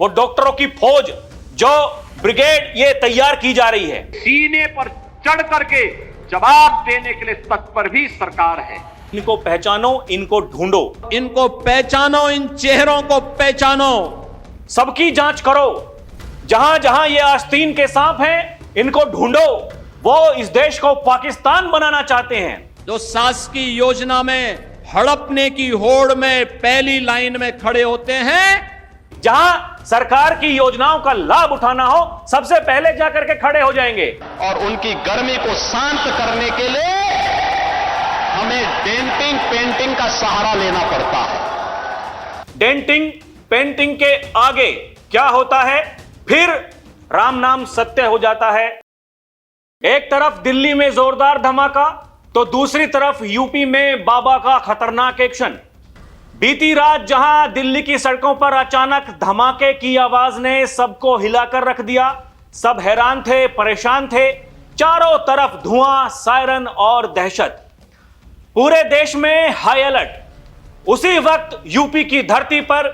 वो डॉक्टरों की फौज जो ब्रिगेड ये तैयार की जा रही है, सीने पर चढ़ करके जवाब देने के लिए तत्पर भी सरकार है। इनको पहचानो, इनको ढूंढो, इनको पहचानो, इन चेहरों को पहचानो, सबकी जांच करो। जहां जहां ये आस्तीन के सांप हैं, इनको ढूंढो। वो इस देश को पाकिस्तान बनाना चाहते हैं। जो शासकीय योजना में हड़पने की होड़ में पहली लाइन में खड़े होते हैं, जहां सरकार की योजनाओं का लाभ उठाना हो, सबसे पहले जाकर के खड़े हो जाएंगे। और उनकी गर्मी को शांत करने के लिए हमें डेंटिंग पेंटिंग का सहारा लेना पड़ता है। डेंटिंग पेंटिंग के आगे क्या होता है? फिर राम नाम सत्य हो जाता है। एक तरफ दिल्ली में जोरदार धमाका, तो दूसरी तरफ यूपी में बाबा का खतरनाक एक्शन। बीती रात जहां दिल्ली की सड़कों पर अचानक धमाके की आवाज ने सबको हिलाकर रख दिया, सब हैरान थे, परेशान थे। चारों तरफ धुआं, सायरन और दहशत, पूरे देश में हाई अलर्ट। उसी वक्त यूपी की धरती पर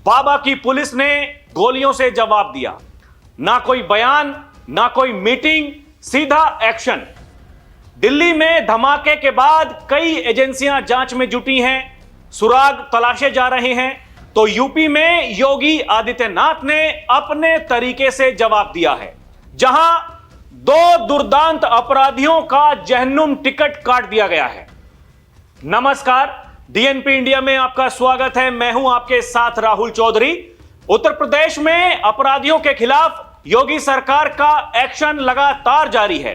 बाबा की पुलिस ने गोलियों से जवाब दिया। ना कोई बयान, ना कोई मीटिंग, सीधा एक्शन। दिल्ली में धमाके के बाद कई एजेंसियां जांच में जुटी हैं, सुराग तलाशे जा रहे हैं। तो यूपी में योगी आदित्यनाथ ने अपने तरीके से जवाब दिया है, जहां दो दुर्दांत अपराधियों का जहन्नुम टिकट काट दिया गया है। नमस्कार, डीएनपी इंडिया में आपका स्वागत है। मैं हूं आपके साथ राहुल चौधरी। उत्तर प्रदेश में अपराधियों के खिलाफ योगी सरकार का एक्शन लगातार जारी है।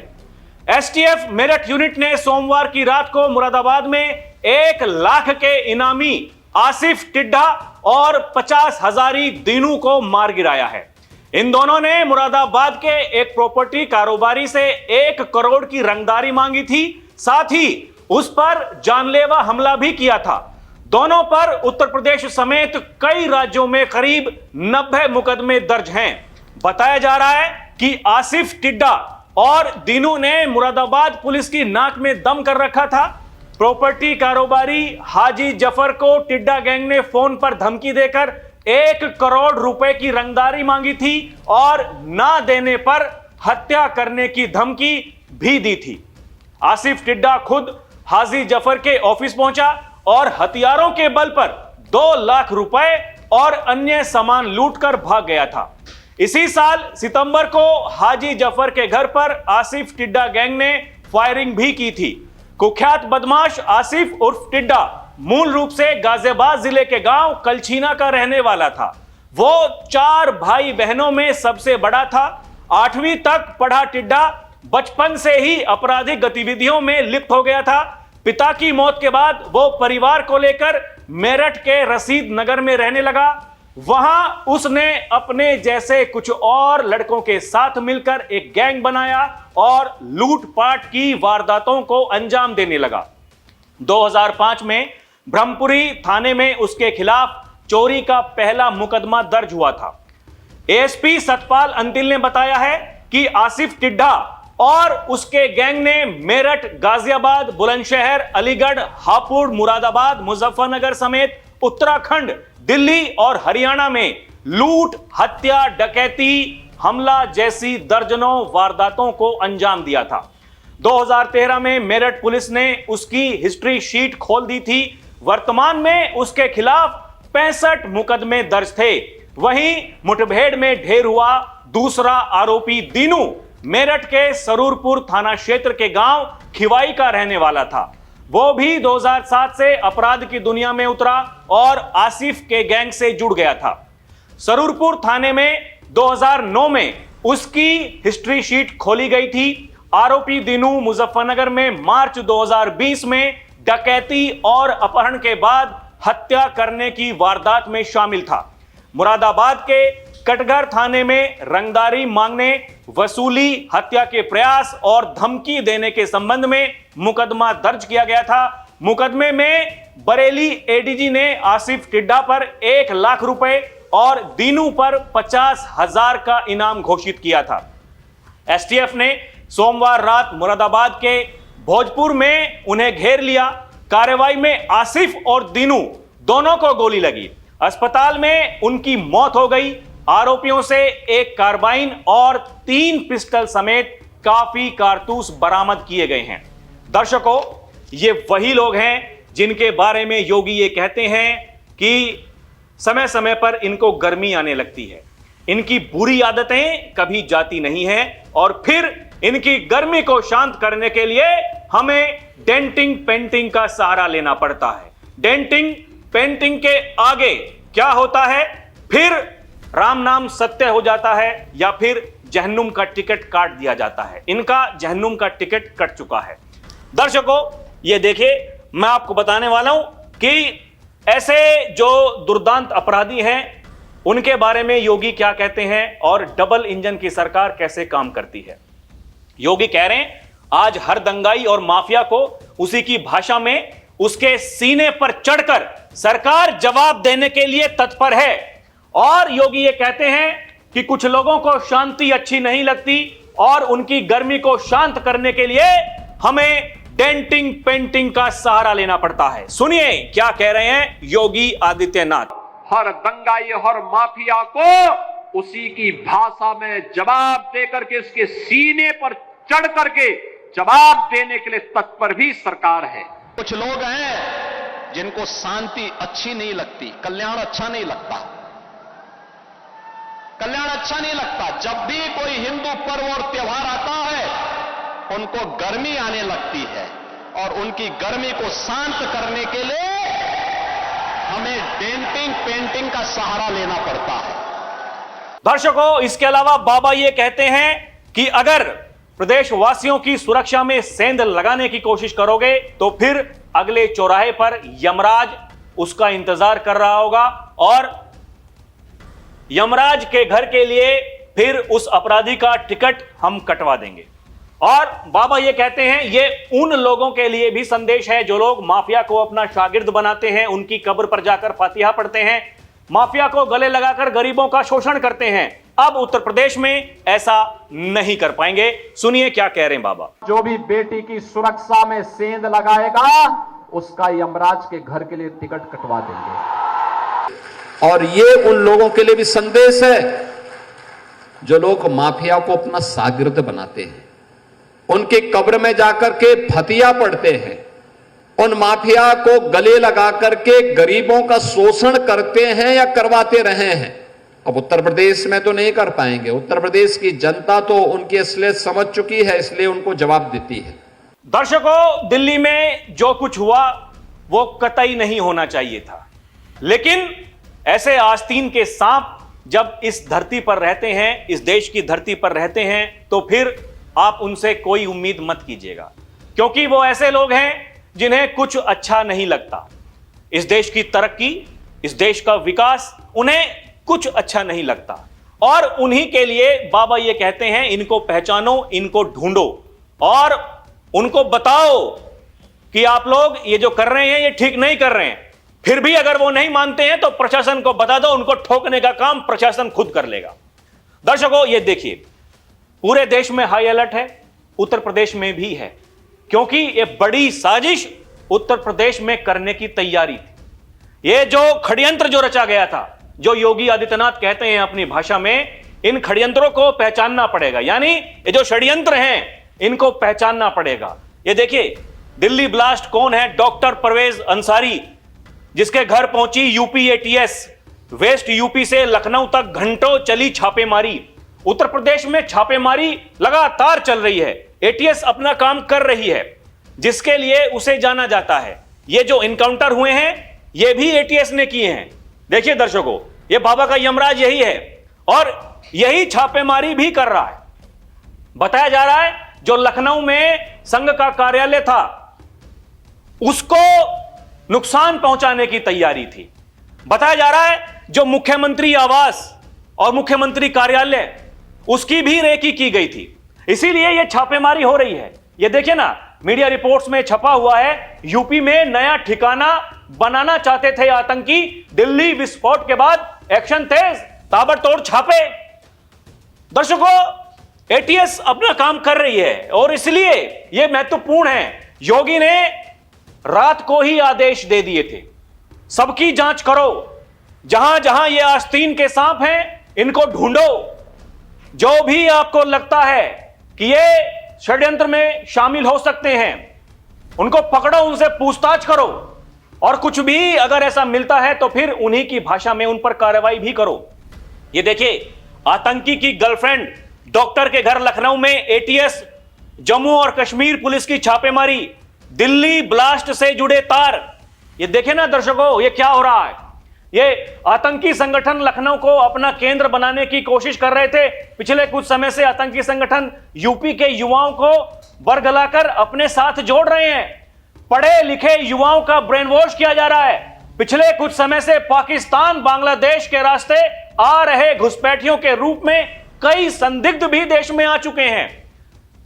एसटीएफ मेरठ यूनिट ने सोमवार की रात को मुरादाबाद में 1 लाख के इनामी आसिफ टिड्डा और 50 हजारी दीनू को मार गिराया है। इन दोनों ने मुरादाबाद के एक प्रॉपर्टी कारोबारी से 1 करोड़ की रंगदारी मांगी थी, साथ ही उस पर जानलेवा हमला भी किया था। दोनों पर उत्तर प्रदेश समेत कई राज्यों में करीब 90 मुकदमे दर्ज हैं। बताया जा रहा है कि आसिफ टिड्डा और दीनू ने मुरादाबाद पुलिस की नाक में दम कर रखा था। प्रॉपर्टी कारोबारी हाजी जफर को टिड्डा गैंग ने फोन पर धमकी देकर 1 करोड़ रुपए की रंगदारी मांगी थी और ना देने पर हत्या करने की धमकी भी दी थी। आसिफ टिड्डा खुद हाजी जफर के ऑफिस पहुंचा और हथियारों के बल पर 2 लाख रुपए और अन्य सामान लूटकर भाग गया था। इसी साल सितंबर को हाजी जफर के घर पर आसिफ टिड्डा गैंग ने फायरिंग भी की थी। कुख्यात बदमाश आसिफ उर्फ टिड्डा मूल रूप से गाजियाबाद जिले के गांव कलछीना का रहने वाला था। वो 4 भाई बहनों में सबसे बड़ा था। 8वीं तक पढ़ा टिड्डा बचपन से ही आपराधिक गतिविधियों में लिप्त हो गया था। पिता की मौत के बाद वो परिवार को लेकर मेरठ के रशीद नगर में रहने लगा। वहां उसने अपने जैसे कुछ और लड़कों के साथ मिलकर एक गैंग बनाया और लूटपाट की वारदातों को अंजाम देने लगा। 2005 में ब्रह्मपुरी थाने में उसके खिलाफ चोरी का पहला मुकदमा दर्ज हुआ था। एएसपी सतपाल अंतिल ने बताया है कि आसिफ टिड्डा और उसके गैंग ने मेरठ, गाजियाबाद, बुलंदशहर, अलीगढ़, हापुड़, मुरादाबाद, मुजफ्फरनगर समेत उत्तराखंड, दिल्ली और हरियाणा में लूट, हत्या, डकैती, हमला जैसी दर्जनों वारदातों को अंजाम दिया था। 2013 में मेरठ पुलिस ने उसकी हिस्ट्री शीट खोल दी थी। वर्तमान में उसके खिलाफ 65 मुकदमे दर्ज थे। वहीं मुठभेड़ में ढेर हुआ दूसरा आरोपी दीनू मेरठ के सरूरपुर थाना क्षेत्र के गांव खिवाई का रहने वाला था। वो भी 2007 से अपराध की दुनिया में उतरा और आसिफ के गैंग से जुड़ गया था। सरूरपुर थाने में 2009 में उसकी हिस्ट्री शीट खोली गई थी। आरोपी दीनू मुजफ्फरनगर में मार्च 2020 में डकैती और अपहरण के बाद हत्या करने की वारदात में शामिल था। मुरादाबाद के कटघर थाने में रंगदारी मांगने, वसूली, हत्या के प्रयास और धमकी देने के संबंध में मुकदमा दर्ज किया गया था। मुकदमे में बरेली एडीजी ने आसिफ टिड्डा पर 1 लाख रुपए और दीनू पर 50,000 का इनाम घोषित किया था। एसटीएफ ने सोमवार रात मुरादाबाद के भोजपुर में उन्हें घेर लिया। कार्रवाई में आसिफ और दीनू दोनों को गोली लगी। अस्पताल में उनकी मौत हो गई। आरोपियों से एक कार्बाइन और 3 पिस्टल समेत काफी कारतूस बरामद किए गए हैं। दर्शकों, ये वही लोग हैं जिनके बारे में योगी ये कहते हैं कि समय समय पर इनको गर्मी आने लगती है, इनकी बुरी आदतें कभी जाती नहीं हैं और फिर इनकी गर्मी को शांत करने के लिए हमें डेंटिंग पेंटिंग का सहारा लेना पड़ता है। डेंटिंग पेंटिंग के आगे क्या होता है? फिर राम नाम सत्य हो जाता है या फिर जहन्नुम का टिकट काट दिया जाता है। इनका जहन्नुम का टिकट कट चुका है। दर्शकों, ये देखिए, मैं आपको बताने वाला हूं कि ऐसे जो दुर्दांत अपराधी हैं उनके बारे में योगी क्या कहते हैं और डबल इंजन की सरकार कैसे काम करती है। योगी कह रहे हैं आज हर दंगाई और माफिया को उसी की भाषा में उसके सीने पर चढ़कर सरकार जवाब देने के लिए तत्पर है। और योगी ये कहते हैं कि कुछ लोगों को शांति अच्छी नहीं लगती और उनकी गर्मी को शांत करने के लिए हमें डेंटिंग पेंटिंग का सहारा लेना पड़ता है। सुनिए क्या कह रहे हैं योगी आदित्यनाथ। हर दंगाई हर माफिया को उसी की भाषा में जवाब देकर के उसके सीने पर चढ़ करके जवाब देने के लिए तत्पर भी सरकार है। कुछ लोग हैं जिनको शांति अच्छी नहीं लगती, कल्याण अच्छा नहीं लगता, कल्याण अच्छा नहीं लगता। जब भी कोई हिंदू पर्व और त्योहार आता है उनको गर्मी आने लगती है और उनकी गर्मी को शांत करने के लिए हमें डेंटिंग पेंटिंग का सहारा लेना पड़ता है। दर्शकों, इसके अलावा बाबा ये कहते हैं कि अगर प्रदेशवासियों की सुरक्षा में सेंध लगाने की कोशिश करोगे तो फिर अगले चौराहे पर यमराज उसका इंतजार कर रहा होगा और यमराज के घर के लिए फिर उस अपराधी का टिकट हम कटवा देंगे। और बाबा ये कहते हैं ये उन लोगों के लिए भी संदेश है जो लोग माफिया को अपना शागिर्द बनाते हैं, उनकी कब्र पर जाकर फातिहा पढ़ते हैं, माफिया को गले लगाकर गरीबों का शोषण करते हैं। अब उत्तर प्रदेश में ऐसा नहीं कर पाएंगे। सुनिए क्या कह रहे हैं बाबा। जो भी बेटी की सुरक्षा में सेंध लगाएगा उसका यमराज के घर के लिए टिकट कटवा देंगे। और ये उन लोगों के लिए भी संदेश है जो लोग माफिया को अपना शागिर्द बनाते हैं, उनकी कब्र में जाकर के फतिया पढ़ते हैं, उन माफिया को गले लगा करके गरीबों का शोषण करते हैं या करवाते रहे हैं। अब उत्तर प्रदेश में तो नहीं कर पाएंगे, उत्तर प्रदेश की जनता तो उनकी असलियत समझ चुकी है, इसलिए उनको जवाब देती है। दर्शकों, दिल्ली में जो कुछ हुआ वो कतई नहीं होना चाहिए था, लेकिन ऐसे आस्तीन के सांप जब इस धरती पर रहते हैं, इस देश की धरती पर रहते हैं, तो फिर आप उनसे कोई उम्मीद मत कीजिएगा, क्योंकि वो ऐसे लोग हैं जिन्हें कुछ अच्छा नहीं लगता। इस देश की तरक्की, इस देश का विकास उन्हें कुछ अच्छा नहीं लगता और उन्हीं के लिए बाबा ये कहते हैं इनको पहचानो, इनको ढूंढो और उनको बताओ कि आप लोग ये जो कर रहे हैं ये ठीक नहीं कर रहे हैं। फिर भी अगर वो नहीं मानते हैं तो प्रशासन को बता दो, उनको ठोकने का काम प्रशासन खुद कर लेगा। दर्शकों, ये देखिए, पूरे देश में हाई अलर्ट है, उत्तर प्रदेश में भी है, क्योंकि ये बड़ी साजिश उत्तर प्रदेश में करने की तैयारी थी। ये जो षड्यंत्र जो रचा गया था, जो योगी आदित्यनाथ कहते हैं अपनी भाषा में, इन षड्यंत्रों को पहचानना पड़ेगा, यानी ये जो षड्यंत्र हैं इनको पहचानना पड़ेगा। ये देखिए, दिल्ली ब्लास्ट कौन है? डॉक्टर परवेज अंसारी, जिसके घर पहुंची यूपी एटीएस, वेस्ट यूपी से लखनऊ तक घंटों चली छापेमारी। उत्तर प्रदेश में छापेमारी लगातार चल रही है, एटीएस अपना काम कर रही है, जिसके लिए उसे जाना जाता है। ये जो इनकाउंटर हुए हैं ये भी एटीएस ने किए हैं। देखिए दर्शकों, ये बाबा का यमराज यही है और यही छापेमारी भी कर रहा है। बताया जा रहा है जो लखनऊ में संघ का कार्यालय था उसको नुकसान पहुंचाने की तैयारी थी। बताया जा रहा है जो मुख्यमंत्री आवास और मुख्यमंत्री कार्यालय उसकी भी रेकी की गई थी, इसीलिए यह छापेमारी हो रही है। यह देखिए ना, मीडिया रिपोर्ट्स में छपा हुआ है, यूपी में नया ठिकाना बनाना चाहते थे आतंकी, दिल्ली विस्फोट के बाद एक्शन तेज, ताबड़तोड़ छापे। दर्शकों, एटीएस अपना काम कर रही है और इसलिए यह महत्वपूर्ण है। योगी ने रात को ही आदेश दे दिए थे, सबकी जांच करो, जहां जहां ये आस्तीन के सांप हैं इनको ढूंढो। जो भी आपको लगता है कि ये षड्यंत्र में शामिल हो सकते हैं, उनको पकड़ो, उनसे पूछताछ करो, और कुछ भी अगर ऐसा मिलता है तो फिर उन्हीं की भाषा में उन पर कार्रवाई भी करो। ये देखिए, आतंकी की गर्लफ्रेंड डॉक्टर के घर लखनऊ में एटीएस, जम्मू और कश्मीर पुलिस की छापेमारी, दिल्ली ब्लास्ट से जुड़े तार। ये देखे ना दर्शकों, ये क्या हो रहा है। ये आतंकी संगठन लखनऊ को अपना केंद्र बनाने की कोशिश कर रहे थे। पिछले कुछ समय से आतंकी संगठन यूपी के युवाओं को बरगलाकर अपने साथ जोड़ रहे हैं। पढ़े लिखे युवाओं का ब्रेन वॉश किया जा रहा है। पिछले कुछ समय से पाकिस्तान बांग्लादेश के रास्ते आ रहे घुसपैठियों के रूप में कई संदिग्ध भी देश में आ चुके हैं।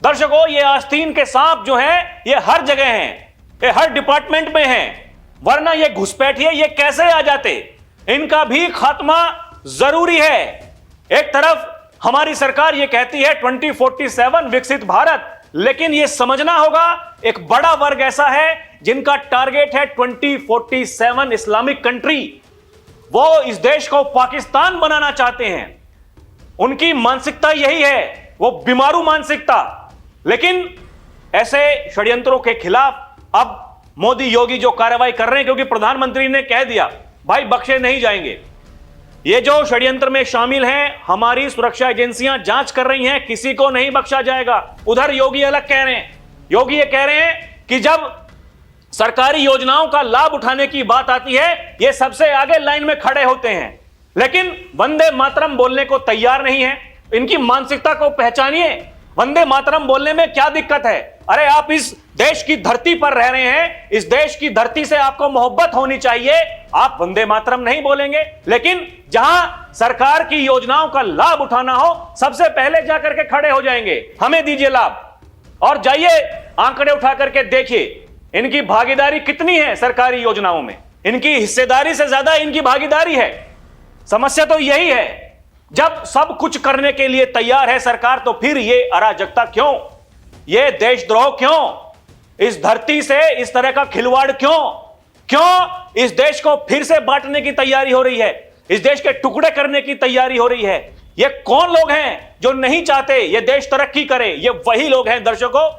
दर्शकों, ये आस्तीन के सांप जो हैं, ये हर जगह हैं, ये हर डिपार्टमेंट में हैं, वरना ये घुसपैठिए ये कैसे आ जाते। इनका भी खात्मा जरूरी है। एक तरफ हमारी सरकार ये कहती है 2047 विकसित भारत, लेकिन ये समझना होगा एक बड़ा वर्ग ऐसा है जिनका टारगेट है 2047 इस्लामिक कंट्री। वो इस देश को पाकिस्तान बनाना चाहते हैं। उनकी मानसिकता यही है, वो बीमारू मानसिकता। लेकिन ऐसे षड्यंत्रों के खिलाफ अब मोदी योगी जो कार्रवाई कर रहे हैं, क्योंकि प्रधानमंत्री ने कह दिया भाई बख्शे नहीं जाएंगे। ये जो षड्यंत्र में शामिल हैं, हमारी सुरक्षा एजेंसियां जांच कर रही हैं, किसी को नहीं बख्शा जाएगा। उधर योगी अलग कह रहे हैं। योगी ये कह रहे हैं कि जब सरकारी योजनाओं का लाभ उठाने की बात आती है, ये सबसे आगे लाइन में खड़े होते हैं, लेकिन वंदे मातरम बोलने को तैयार नहीं है। इनकी मानसिकता को पहचानिए। वंदे मातरम बोलने में क्या दिक्कत है? अरे आप इस देश की धरती पर रह रहे हैं, इस देश की धरती से आपको मोहब्बत होनी चाहिए। आप वंदे मातरम नहीं बोलेंगे, लेकिन जहां सरकार की योजनाओं का लाभ उठाना हो, सबसे पहले जाकर के खड़े हो जाएंगे, हमें दीजिए लाभ। और जाइए आंकड़े उठा करके देखिए इनकी भागीदारी कितनी है सरकारी योजनाओं में। इनकी हिस्सेदारी से ज्यादा इनकी भागीदारी है। समस्या तो यही है, जब सब कुछ करने के लिए तैयार है सरकार, तो फिर ये अराजकता क्यों, ये देशद्रोह क्यों, इस धरती से इस तरह का खिलवाड़ क्यों इस देश को फिर से बांटने की तैयारी हो रही है, इस देश के टुकड़े करने की तैयारी हो रही है। ये कौन लोग हैं जो नहीं चाहते ये देश तरक्की करे? ये वही लोग हैं दर्शकों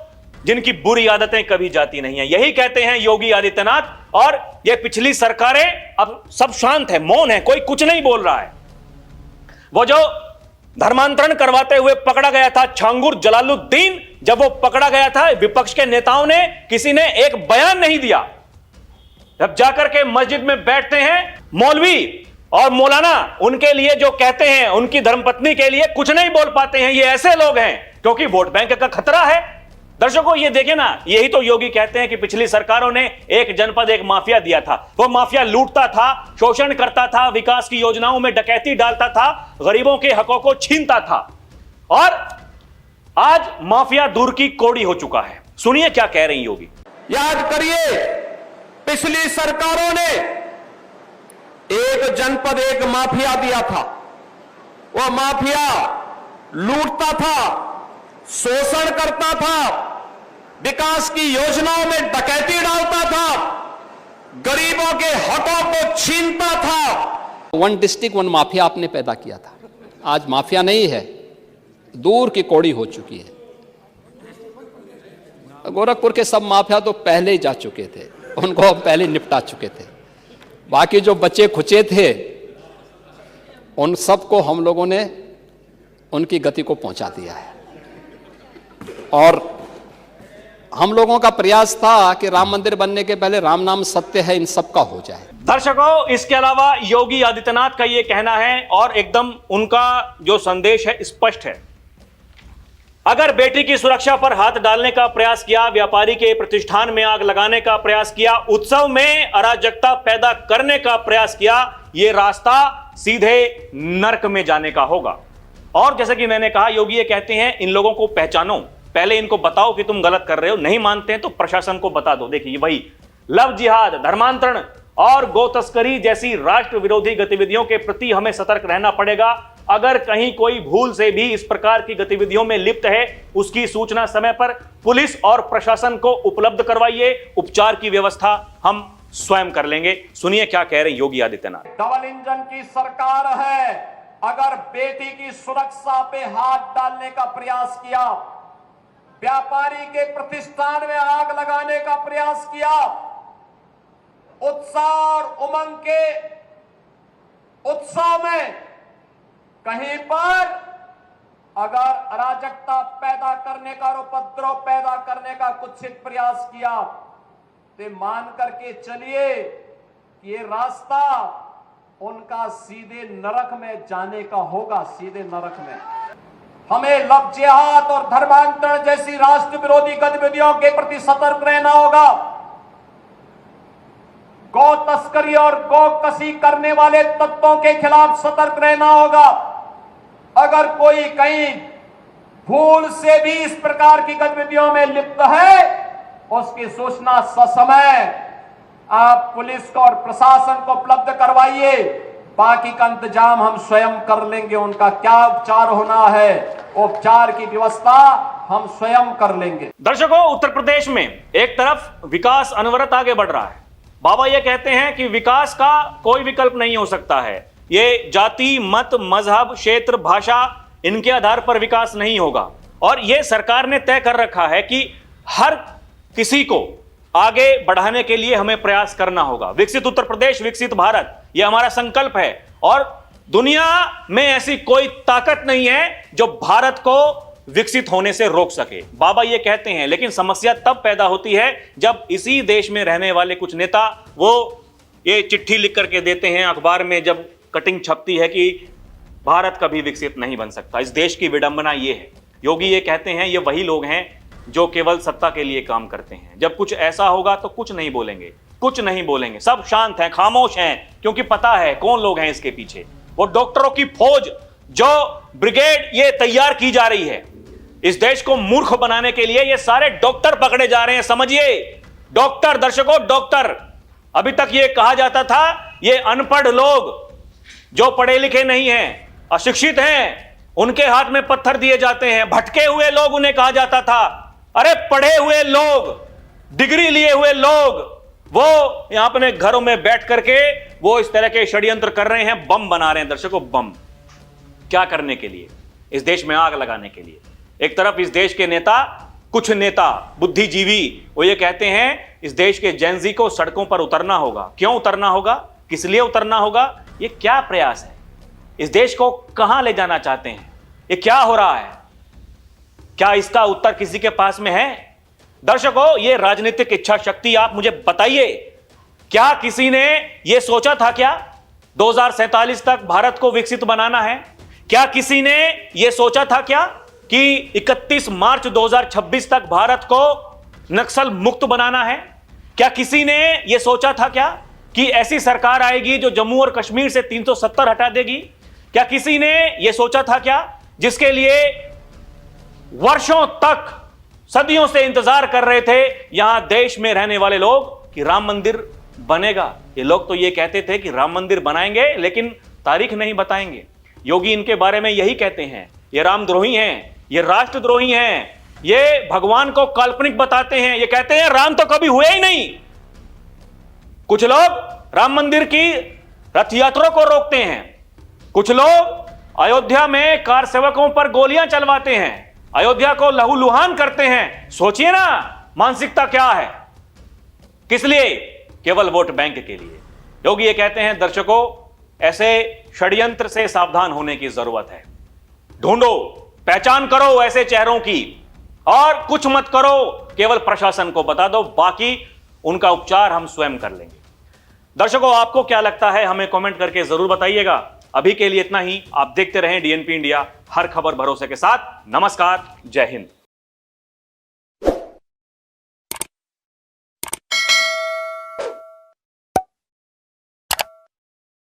जिनकी बुरी आदतें कभी जाती नहीं है। यही कहते हैं योगी आदित्यनाथ और ये पिछली सरकारें। अब सब शांत है, मौन है, कोई कुछ नहीं बोल रहा है। वो जो धर्मांतरण करवाते हुए पकड़ा गया था छांगुर जलालुद्दीन, जब वो पकड़ा गया था, विपक्ष के नेताओं ने किसी ने एक बयान नहीं दिया। जब जाकर के मस्जिद में बैठते हैं मौलवी और मौलाना, उनके लिए जो कहते हैं, उनकी धर्मपत्नी के लिए कुछ नहीं बोल पाते हैं। ये ऐसे लोग हैं क्योंकि वोट बैंक का खतरा है। दर्शकों ये देखें ना, यही तो योगी कहते हैं कि पिछली सरकारों ने एक जनपद एक माफिया दिया था। वो माफिया लूटता था, शोषण करता था, विकास की योजनाओं में डकैती डालता था, गरीबों के हकों को छीनता था, और आज माफिया दूर की कौड़ी हो चुका है। सुनिए क्या कह रही योगी। याद करिए, पिछली सरकारों ने एक जनपद एक माफिया दिया था। वो माफिया लूटता था, शोषण करता था, विकास की योजनाओं में डकैती डालता था, गरीबों के हकों को छीनता था। वन डिस्ट्रिक्ट वन माफिया आपने पैदा किया था। आज माफिया नहीं है, दूर की कौड़ी हो चुकी है। गोरखपुर के सब माफिया तो पहले ही जा चुके थे, उनको हम पहले निपटा चुके थे। बाकी जो बच्चे खुचे थे उन सबको हम लोगों ने उनकी गति को पहुंचा दिया है। और हम लोगों का प्रयास था कि राम मंदिर बनने के पहले राम नाम सत्य है, इन सब का हो जाए। दर्शकों, इसके अलावा योगी आदित्यनाथ का यह कहना है और एकदम उनका जो संदेश है स्पष्ट है। अगर बेटी की सुरक्षा पर हाथ डालने का प्रयास किया, व्यापारी के प्रतिष्ठान में आग लगाने का प्रयास किया, उत्सव में अराजकता पैदा करने का प्रयास किया, यह रास्ता सीधे नर्क में जाने का होगा। और जैसे कि मैंने कहा, योगी ये कहते हैं इन लोगों को पहचानो, पहले इनको बताओ कि तुम गलत कर रहे हो। नहीं मानते हैं तो प्रशासन को बता दो। देखिए वही लव जिहाद, धर्मांतरण और गो तस्करी जैसी राष्ट्र विरोधी गतिविधियों के प्रति हमें सतर्क रहना पड़ेगा। अगर कहीं कोई भूल से भी इस प्रकार की गतिविधियों में लिप्त है, उसकी सूचना समय पर पुलिस और प्रशासन को उपलब्ध करवाइए। उपचार की व्यवस्था हम स्वयं कर लेंगे। सुनिए क्या कह रहे हैं योगी आदित्यनाथ। डबल इंजन की सरकार है, अगर बेटी की सुरक्षा पे हाथ डालने का प्रयास किया, व्यापारी के प्रतिष्ठान में आग लगाने का प्रयास किया, उत्साह और उमंग के उत्सव में कहीं पर अगर अराजकता पैदा करने का और उपद्रव पैदा करने का कुत्सित प्रयास किया, तो मान करके चलिए कि ये रास्ता उनका सीधे नरक में जाने का होगा, सीधे नरक में। हमें लव जिहाद और धर्मांतरण जैसी राष्ट्र विरोधी गतिविधियों के प्रति सतर्क रहना होगा। गौ तस्करी और गौ कसी करने वाले तत्वों के खिलाफ सतर्क रहना होगा। अगर कोई कहीं भूल से भी इस प्रकार की गतिविधियों में लिप्त है, उसकी सूचना ससमय आप पुलिस को और प्रशासन को उपलब्ध करवाइए। बाकी का इंतजाम हम स्वयं कर लेंगे। उनका क्या उपचार होना है, उपचार की व्यवस्था हम स्वयं कर लेंगे। दर्शकों, उत्तर प्रदेश में एक तरफ विकास अनवरत आगे बढ़ रहा है। बाबा ये कहते हैं कि विकास का कोई विकल्प नहीं हो सकता है। ये जाति, मत, मजहब, क्षेत्र, भाषा, इनके आधार पर विकास नहीं होगा। और ये सरकार ने तय कर रखा है कि हर किसी को आगे बढ़ाने के लिए हमें प्रयास करना होगा। विकसित उत्तर प्रदेश, विकसित भारत, ये हमारा संकल्प है। और दुनिया में ऐसी कोई ताकत नहीं है जो भारत को विकसित होने से रोक सके, बाबा ये कहते हैं। लेकिन समस्या तब पैदा होती है जब इसी देश में रहने वाले कुछ नेता वो ये चिट्ठी लिख करके देते हैं अखबार में, जब कटिंग छपती है कि भारत कभी विकसित नहीं बन सकता। इस देश की विडंबना ये है। योगी ये कहते हैं ये वही लोग हैं जो केवल सत्ता के लिए काम करते हैं। जब कुछ ऐसा होगा तो कुछ नहीं बोलेंगे, कुछ नहीं बोलेंगे, सब शांत हैं, खामोश हैं, क्योंकि पता है कौन लोग हैं इसके पीछे। वो डॉक्टरों की फौज, जो ब्रिगेड ये तैयार की जा रही है इस देश को मूर्ख बनाने के लिए, ये सारे डॉक्टर पकड़े जा रहे हैं। समझिए, डॉक्टर, दर्शकों, डॉक्टर। अभी तक ये कहा जाता था ये अनपढ़ लोग जो पढ़े लिखे नहीं हैं, अशिक्षित हैं, उनके हाथ में पत्थर दिए जाते हैं। भटके हुए लोग उन्हें कहा जाता था। अरे पढ़े हुए लोग, डिग्री लिए हुए लोग, वो यहां अपने घरों में बैठ करके वो इस तरह के षड्यंत्र कर रहे हैं, बम बना रहे हैं। दर्शकों, बम क्या करने के लिए? इस देश में आग लगाने के लिए। एक तरफ इस देश के नेता, कुछ नेता बुद्धिजीवी, वो ये कहते हैं इस देश के जेनजी को सड़कों पर उतरना होगा। क्यों उतरना होगा? किस लिए उतरना होगा? ये क्या प्रयास है? इस देश को कहां ले जाना चाहते हैं? ये क्या हो रहा है? क्या इसका उत्तर किसी के पास में है? दर्शकों, ये राजनीतिक इच्छा शक्ति आप मुझे बताइए, क्या किसी ने यह सोचा था क्या 2047 तक भारत को विकसित बनाना है? क्या किसी ने यह सोचा था क्या कि 31 मार्च 2026 तक भारत को नक्सल मुक्त बनाना है? क्या किसी ने यह सोचा था क्या कि ऐसी सरकार आएगी जो जम्मू और कश्मीर से 370 हटा देगी? क्या किसी ने यह सोचा था क्या, जिसके लिए वर्षों तक, सदियों से इंतजार कर रहे थे यहां देश में रहने वाले लोग कि राम मंदिर बनेगा? ये लोग तो ये कहते थे कि राम मंदिर बनाएंगे, लेकिन तारीख नहीं बताएंगे। योगी इनके बारे में यही कहते हैं, ये रामद्रोही हैं, ये राष्ट्रद्रोही हैं, ये भगवान को काल्पनिक बताते हैं। ये कहते हैं राम तो कभी हुए ही नहीं। कुछ लोग राम मंदिर की रथ यात्रा को रोकते हैं, कुछ लोग अयोध्या में कार सेवकों पर गोलियां चलवाते हैं, अयोध्या को लहूलुहान करते हैं। सोचिए ना मानसिकता क्या है। किस लिए? केवल वोट बैंक के लिए। योगी ये कहते हैं दर्शकों, ऐसे षड्यंत्र से सावधान होने की जरूरत है। ढूंढो, पहचान करो ऐसे चेहरों की, और कुछ मत करो, केवल प्रशासन को बता दो, बाकी उनका उपचार हम स्वयं कर लेंगे। दर्शकों, आपको क्या लगता है हमें कमेंट करके जरूर बताइएगा। अभी के लिए इतना ही। आप देखते रहें डीएनपी इंडिया, हर खबर भरोसे के साथ। नमस्कार, जय हिंद।